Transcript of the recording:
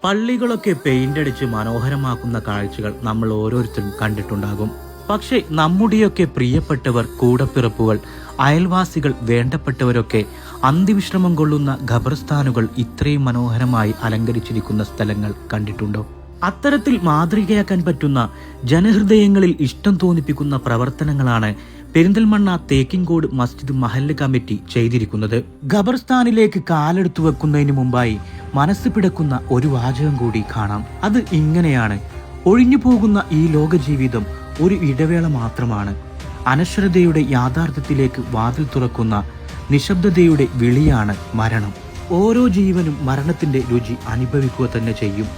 പള്ളികളൊക്കെ paint അടിച്ച് മനോഹരമാക്കുന്ന കാഴ്ചകൾ നമ്മൾ ഓരോരുത്തരും കണ്ടിട്ടുണ്ടാകും. പക്ഷേ നമ്മുടെയൊക്കെ പ്രിയപ്പെട്ടവർ, കൂടപ്പിറപ്പുകൾ, അയൽവാസികൾ, വേണ്ടപ്പെട്ടവരൊക്കെ അന്ത്യവിശ്രമം കൊള്ളുന്ന ഖബർസ്ഥാനുകൾ ഇത്രയും മനോഹരമായി അലങ്കരിച്ചിരിക്കുന്ന സ്ഥലങ്ങൾ കണ്ടിട്ടുണ്ടോ? അത്തരത്തിൽ മാതൃകയാക്കാൻ പറ്റുന്ന, ജനഹൃദയങ്ങളിൽ ഇഷ്ടം തോന്നിപ്പിക്കുന്ന പ്രവർത്തനങ്ങളാണ് പെരിന്തൽമണ്ണ തേക്കിൻകോട് മസ്ജിദ് മഹല്ല് കമ്മിറ്റി ചെയ്തിരിക്കുന്നത്. ഖബർസ്ഥാനിലേക്ക് കാലെടുത്തു വെക്കുന്നതിന് മുമ്പായി മനസ്സ് പിടക്കുന്ന ഒരു വാചകം കൂടി കാണാം. അത് ഇങ്ങനെയാണ്: ഒഴിഞ്ഞു പോകുന്ന ഈ ലോക ജീവിതം ഒരു ഇടവേള മാത്രമാണ്. അനശ്വരതയുടെ യാഥാർത്ഥ്യത്തിലേക്ക് വാതിൽ തുറക്കുന്ന നിശബ്ദതയുടെ വിളിയാണ് മരണം. ഓരോ ജീവനും മരണത്തിന്റെ രുചി അനുഭവിക്കുക തന്നെ ചെയ്യും.